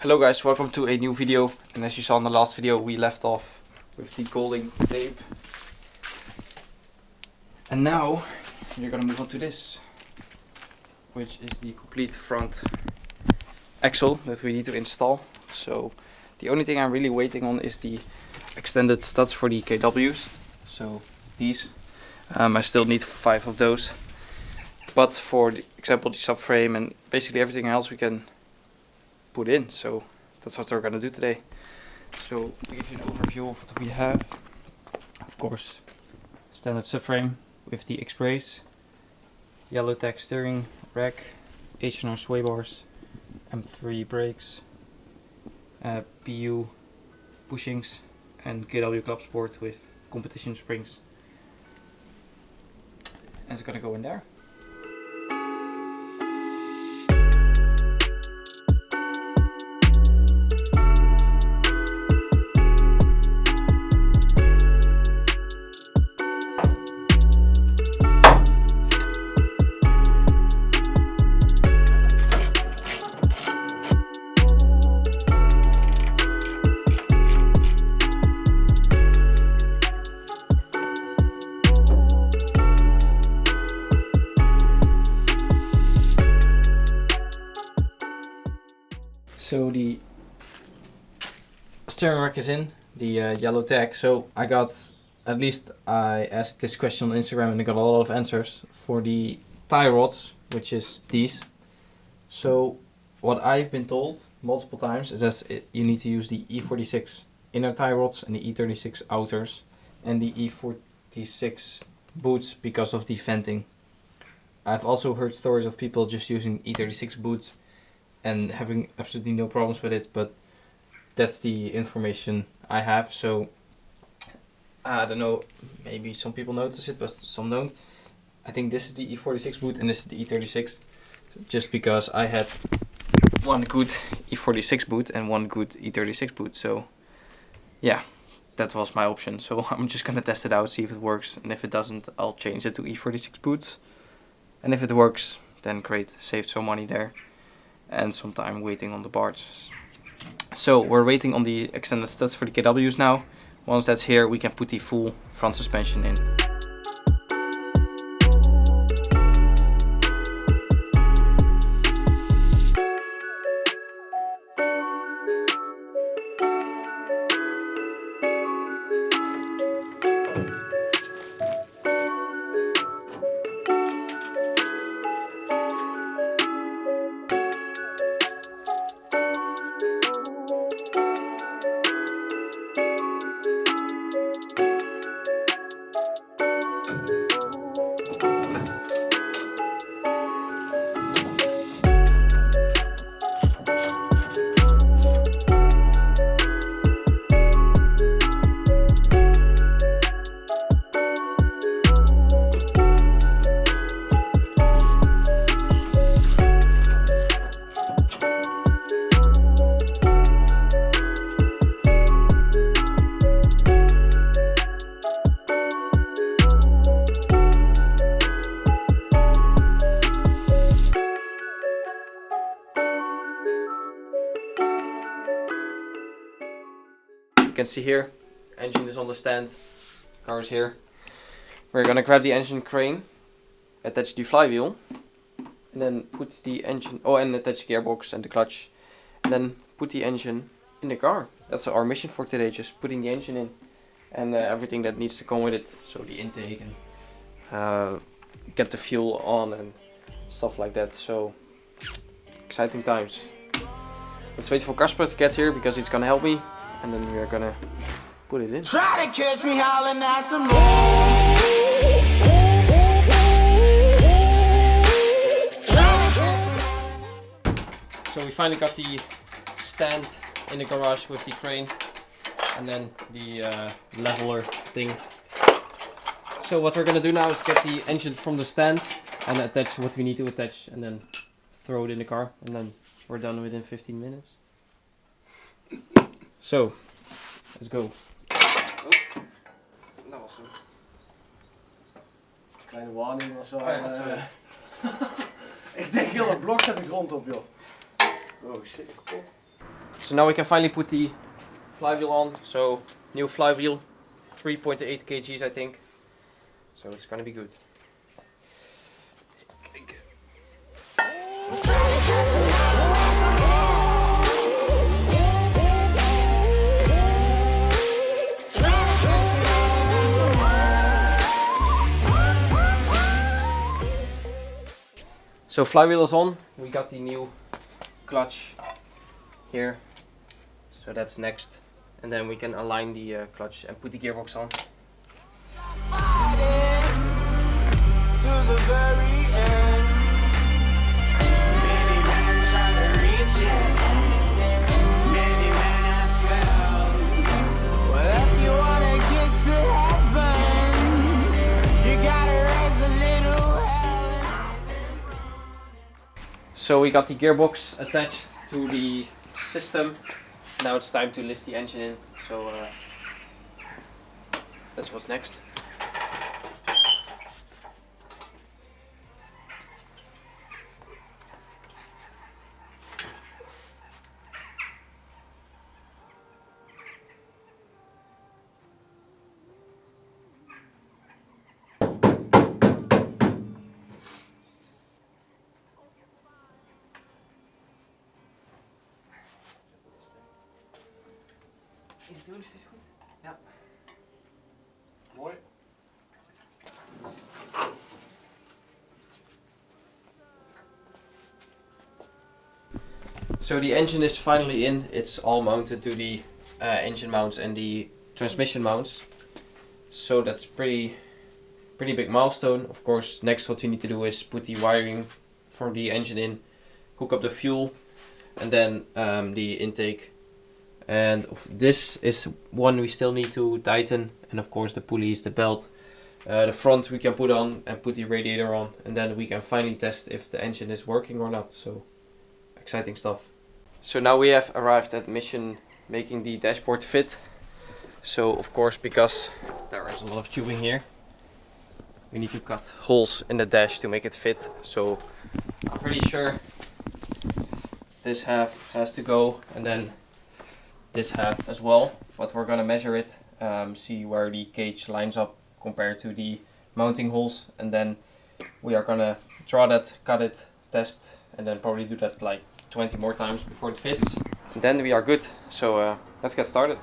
Hello guys, welcome to a new video, and as you saw in the last video we left off with the golding tape. And now we're gonna move on to this, which is the complete front axle that we need to install. So the only thing I'm really waiting on is the extended studs for the KWs. So these, I still need 5 of those. But for the example, the subframe and basically everything else we can put in. So that's what we're gonna do today. So to give you an overview of what we have, of course, standard subframe with the X-brace, yellow tech steering rack, H&R sway bars, M3 brakes, PU bushings, and KW club sport with competition springs. And it's gonna go in there. So the steering rack is in, the yellow tag. So I asked this question on Instagram and I got a lot of answers for the tie rods, which is these. So what I've been told multiple times is that you need to use the E36 inner tie rods and the E36 outers and the E46 boots because of the venting. I've also heard stories of people just using E36 boots and having absolutely no problems with it, but that's the information I have. So I don't know, maybe some people notice it but some don't. I think this is the E46 boot and this is the E36, just because I had one good E46 boot and one good E36 boot. So yeah, that was my option. So I'm just gonna test it out, see if it works, and if it doesn't, I'll change it to E46 boots. And if it works, then great, saved some money there and some time waiting on the parts. So we're waiting on the extended studs for the KWs now. Once that's here, we can put the full front suspension in. You can see here, engine is on the stand, car is here. We're gonna grab the engine crane, attach the flywheel, and then put the engine, and attach the gearbox and the clutch, and then put the engine in the car. That's our mission for today, just putting the engine in and everything that needs to come with it. So the intake and get the fuel on and stuff like that. So exciting times. Let's wait for Kasper to get here because he's gonna help me. And then we're gonna put it in. Try to catch me howling at the moon. So we finally got the stand in the garage with the crane and then the leveler thing. So what we're gonna do now is get the engine from the stand and attach what we need to attach and then throw it in the car, and then we're done within 15 minutes. So, let's go. Oh, dat was hem. Kleine warning was wel. Ik denk heel dat blok zet de grond op, joh. Oh shit, kapot. So now we can finally put the flywheel on. So new flywheel, 3.8 kgs I think. So it's gonna be good. So flywheel is on. We got the new clutch here. So that's next. And then we can align the clutch and put the gearbox on. To the very end. Many men try to reach it. Many men have failed. Well, if you wanna get to heaven, you gotta raise a little hell. So we got the gearbox attached to the system. Now it's time to lift the engine in. So that's what's next. Is het is goed? Ja. Mooi. So the engine is finally in. It's all mounted to the engine mounts and the transmission mounts. So that's pretty big milestone. Of course, next what you need to do is put the wiring for the engine in, hook up the fuel, and then the intake. And this is one we still need to tighten, and of course the pulleys, the belt, the front we can put on and put the radiator on, and then we can finally test if the engine is working or not. So exciting stuff. So now we have arrived at mission making the dashboard fit. So of course, because there is a lot of tubing here, we need to cut holes in the dash to make it fit. So I'm pretty sure this half has to go, and then this half as well, but we're gonna measure it, see where the cage lines up compared to the mounting holes, and then we are gonna draw that, cut it, test, and then probably do that like 20 more times before it fits. And then we are good. So let's get started.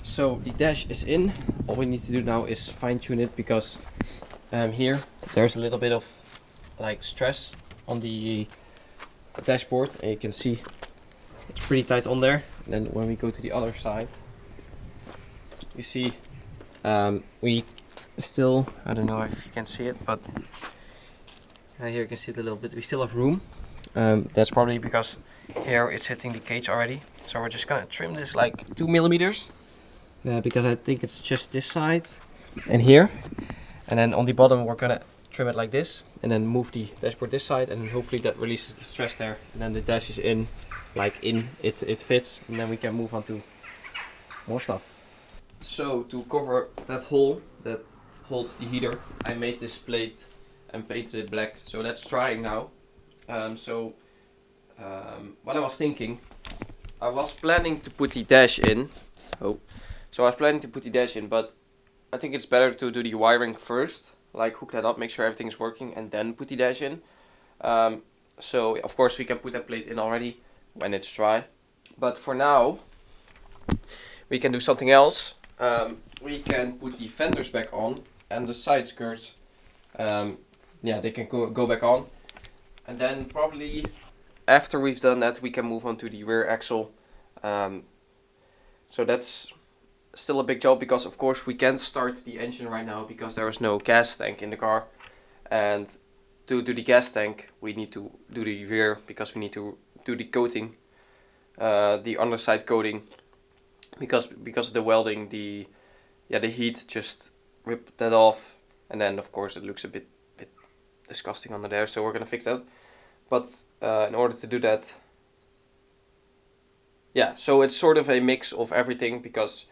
So the dash is in. All we need to do now is fine tune it, because here there's a little bit of like stress on the dashboard, and you can see it's pretty tight on there. And then when we go to the other side, you see we still, I don't know if you can see it, but here you can see it a little bit. We still have room. That's probably because here it's hitting the cage already. So we're just gonna trim this like 2 millimeters. Because I think it's just this side and here, and then on the bottom we're gonna trim it like this, and then move the dashboard this side, and hopefully that releases the stress there, and then the dash is in, it fits, and then we can move on to more stuff. So to cover that hole that holds the heater, I made this plate and painted it black, so that's drying now. What I was thinking, I was planning to put the dash in. So I was planning to put the dash in, but I think it's better to do the wiring first, like hook that up, make sure everything is working, and then put the dash in. So of course we can put that plate in already when it's dry. But for now, we can do something else. We can put the fenders back on, and the side skirts, yeah, they can go back on. And then probably after we've done that, we can move on to the rear axle. So that's still a big job, because of course we can't start the engine right now because there is no gas tank in the car, and to do the gas tank we need to do the rear, because we need to do the coating the underside coating, because of the welding, the heat just ripped that off, and then of course it looks a bit disgusting under there. So we're gonna fix that. But in order to do that, so it's sort of a mix of everything, because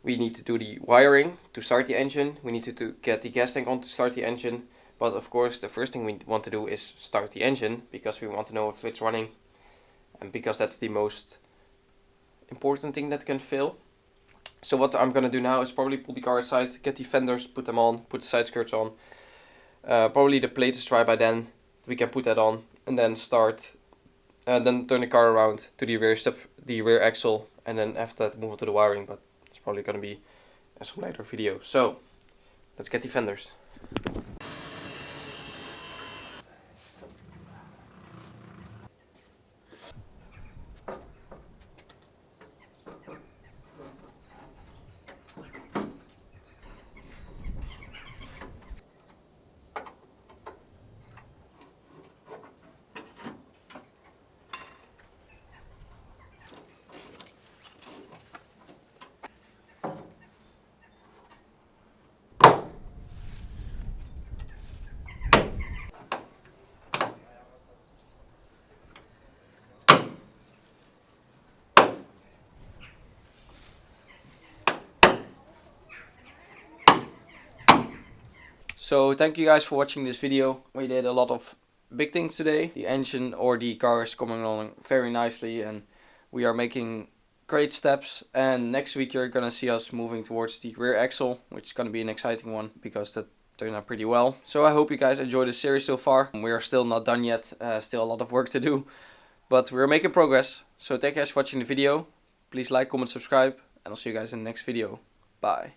we need to do the wiring to start the engine, we need to get the gas tank on to start the engine, but of course the first thing we want to do is start the engine, because we want to know if it's running, and because that's the most important thing that can fail. So what I'm gonna do now is probably pull the car aside, get the fenders, put them on, put the side skirts on. Probably the plate is dry by then, we can put that on, and then start, then turn the car around to the rear axle, and then after that move on to the wiring, but it's probably gonna be a some later video. So let's get the fenders. So thank you guys for watching this video. We did a lot of big things today. The engine or the car is coming along very nicely, and we are making great steps. And next week you're gonna see us moving towards the rear axle, which is gonna be an exciting one because that turned out pretty well. So I hope you guys enjoyed this series so far. We are still not done yet, still a lot of work to do, but we're making progress. So thank you guys for watching the video. Please like, comment, subscribe, and I'll see you guys in the next video. Bye.